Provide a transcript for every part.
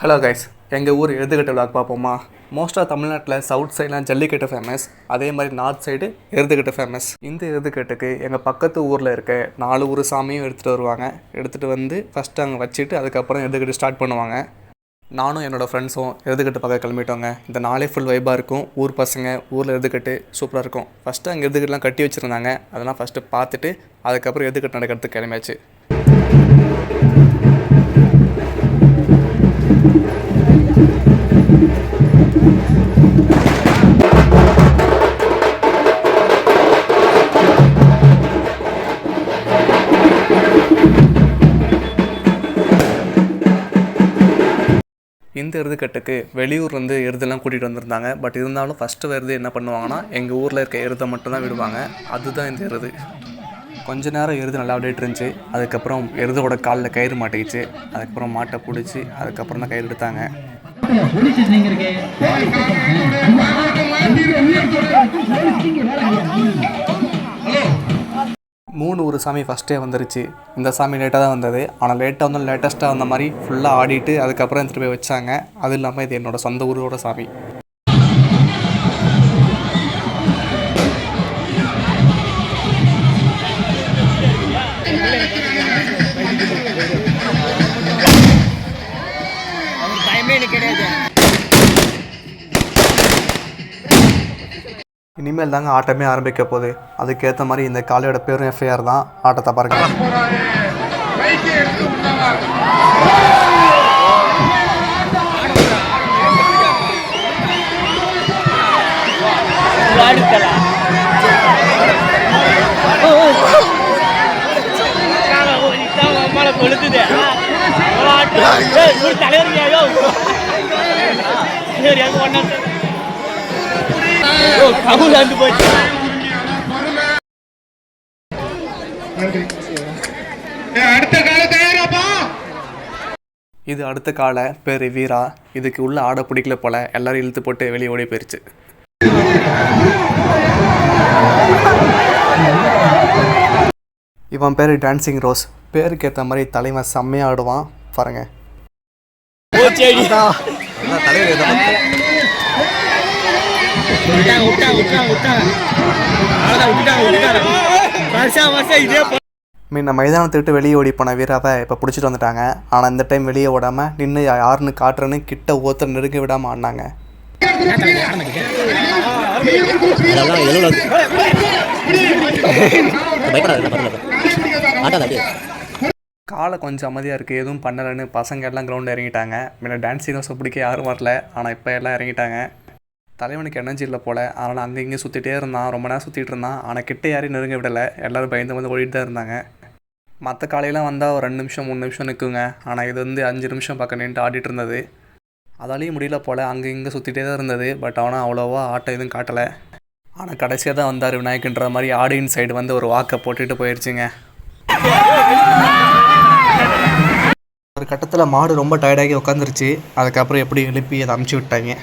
Hello guys, எங்கள் ஊர் எருதுகட்டு vlog பார்ப்போமா? மோஸ்ட்டாக தமிழ்நாட்டில் சவுத் சைட்லாம் ஜல்லிக்கட்டு ஃபேமஸ், அதே மாதிரி நார்த் சைடு எருதுகட்டு ஃபேமஸ். இந்த எருதுகட்டுக்கு எங்கள் பக்கத்து ஊரில் இருக்க 4 ஊர் சாமியும் எடுத்துகிட்டு வருவாங்க. எடுத்துகிட்டு வந்து ஃபஸ்ட்டு அங்கே வச்சுட்டு அதுக்கப்புறம் எருதுகட்டு ஸ்டார்ட் பண்ணுவாங்க. நானும் என்னோடய ஃப்ரெண்ட்ஸும் எருதுகட்டு பார்க்க கிளம்பிட்டோங்க. இந்த நாளே ஃபுல் வைப்பாக இருக்கும். ஊர் பசங்க ஊரில் எருதுகட்டு சூப்பராக இருக்கும். ஃபஸ்ட்டு அங்கே எருதுகட்டுலாம் கட்டி வச்சுருந்தாங்க. அதெல்லாம் ஃபஸ்ட்டு பார்த்துட்டு அதுக்கப்புறம் எருதுகட்டு நடக்கிறதுக்கு கிளம்பியாச்சு. இந்த எருதுகட்டுக்கு வெளியூர்லேருந்து எருதெல்லாம் கூட்டிகிட்டு வந்திருந்தாங்க. பட் இருந்தாலும் ஃபஸ்ட்டு வருது என்ன பண்ணுவாங்கன்னா, எங்கள் ஊரில் இருக்க எருதை மட்டும்தான் விடுவாங்க. அதுதான் இந்த எருது. கொஞ்ச நேரம் எருது நல்லா விளையாட்டு இருந்துச்சு. அதுக்கப்புறம் எருதோட காலில் கயிறு மாட்டிக்கிச்சு. அதுக்கப்புறம் மாட்டை பிடிச்சி அதுக்கப்புறம் தான் கயிறு எடுத்தாங்க. ஒரு சாமி ஃபஸ்ட்டே வந்துருச்சு. இந்த சாமி லேட்டாக தான் வந்தது. ஆனால் லேட்டாக வந்தாலும் லேட்டஸ்ட்டாக வந்த மாதிரி ஃபுல்லாக ஆடிட்டு அதுக்கப்புறம் எடுத்துகிட்டு போய் வச்சாங்க. அது இல்லாமல் இது என்னோடய சொந்த ஊரோட சாமி. இனிமேல் தாங்க ஆட்டமே ஆரம்பிக்க போகுது. அதுக்கேற்ற மாதிரி இந்த காலையோட பேரும் எஃப்ஐஆர் தான். ஆட்டத்தை பாருங்க. இது அடுத்த காலை பேர் வீரா. இதுக்கு உள்ள ஆட பிடிக்கல போல, எல்லாரும் இழுத்து போட்டு வெளியே ஓடி போயிருச்சு. இவன் பேர் டான்சிங் ரோஸ். பேருக்கு ஏற்ற மாதிரி தலைவன் செம்மையா ஆடுவான் பாருங்க. முன்ன மைதானத்தை விட்டு வெளியே ஓடி போன வீராவை இப்போ பிடிச்சிட்டு வந்துட்டாங்க. ஆனால் இந்த டைம் வெளியே ஓடாமல் நின்று யாருன்னு காட்டுறன்னு கிட்ட ஒருத்தர் நெருங்க விடாமல் ஆடினாங்க. காலை கொஞ்சம் அமைதியாக இருக்குது, எதுவும் பண்ணலைன்னு பசங்க எல்லாம் கிரவுண்டில் இறங்கிட்டாங்க. முன்ன டான்ஸிங் ஹவுஸை பிடிக்க யாரும் வரல, ஆனால் இப்போ எல்லாம் இறங்கிட்டாங்க. தலைவனுக்கு எனர்ஜி இல்லை போல், அதனால் அங்கே இங்கே சுற்றிட்டே இருந்தான். ரொம்ப நேரம் சுற்றிட்டு இருந்தான். ஆனால் கிட்டே யாரையும் நெருங்க விடலை. எல்லோரும் பயந்து வந்து ஓடிட்டு தான் இருந்தாங்க. மற்ற காலையெல்லாம் வந்தால் ஒரு 2 நிமிஷம் 3 நிமிஷம் நிற்குங்க. ஆனால் இது வந்து 5 நிமிஷம் பக்கம் நின்று ஆடிட்டு இருந்தது. அதாலேயும் முடியல போல், அங்கே இங்கே சுற்றிட்டே தான் இருந்தது. பட் அவனால் அவ்வளோவா ஆட்டம் எதுவும் காட்டலை. ஆனால் கடைசியாக தான் வந்தார் விநாயகன்ற மாதிரி ஆடியன்ஸ் சைடு வந்து ஒரு வாக்கை போட்டுட்டு போயிடுச்சுங்க. ஒரு கட்டத்தில் மாடு ரொம்ப டயர்டாகி உட்காந்துருச்சு. அதுக்கப்புறம் எப்படி எழுப்பி அதை அமுச்சு விட்டாங்க.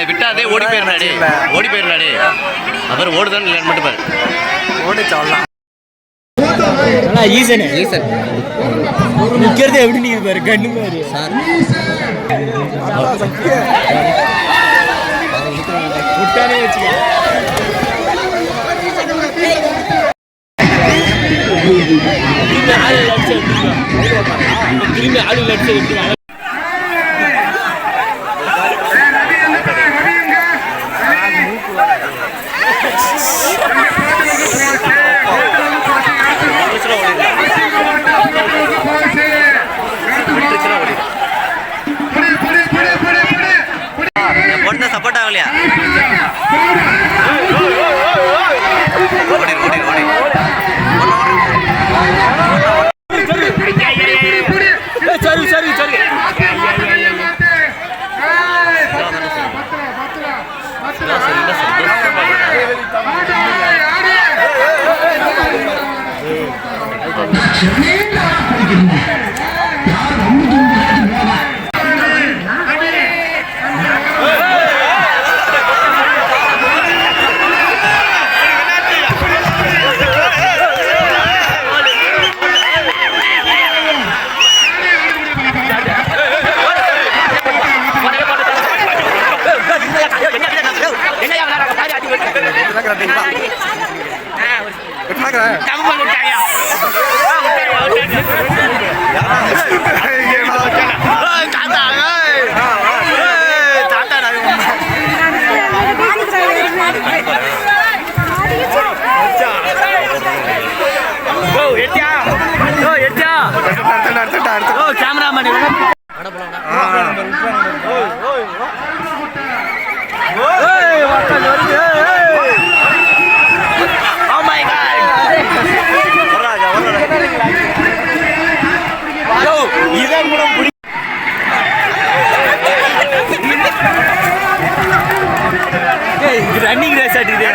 விட்டாதே ஓடி போயிடலாடி, ஓடி போயிடலாடி. அப்புறம் ஓடுதான் இல்லை மட்டும் பாரு, ஓடி சாடலாம். ஈசன் ஈசன் நிற்கிறது எப்படி நீங்க பாரு, கண்ணு மாதிரி சார். விட்டானே வச்சுக்க. திரும்பி ஆளு லட்சம் எப்படி போட்டு சப்போர்ட் ஆகலையா? சரி சரி சரி. ரன்னிங் ரேஸ் ஆட்டிது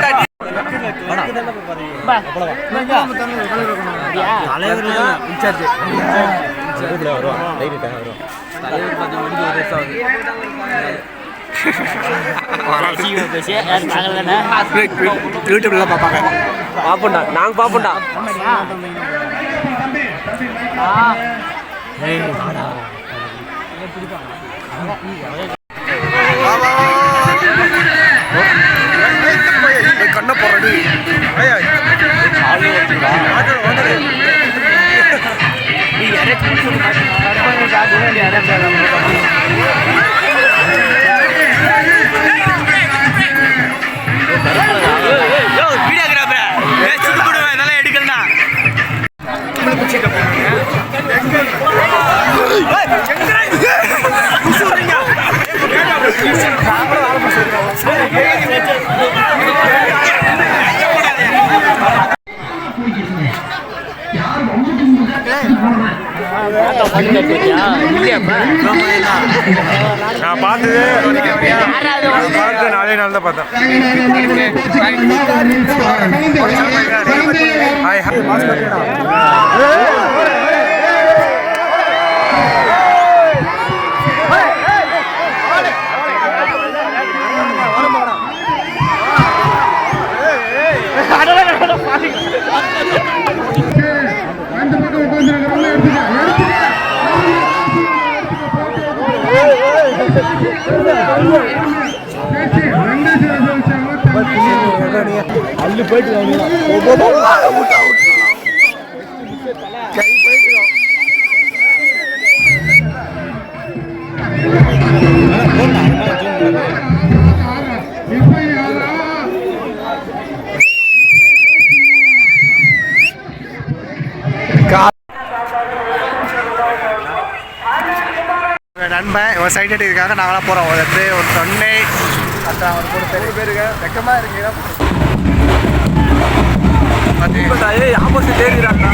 யூடியூப்ல பார்ப்பாங்க. பாப்போண்டா நாங்க பாப்போண்டா. கண்ண போறடி நான் பார்த்தது நாளே நாள் தான் பார்த்தேன். அள்ளி போயிட்டு நண்பன் இவன் சைட் அடிக்கிறதுக்காக நாங்களாம் போகிறோம். ஒரு இடத்துல ஒரு தொன்னை அப்புறம் அவர் கூட பெரிய பேருங்க வெக்கமாக இருக்குங்க. ஆப்போசிட் ஏறிடுறாங்க.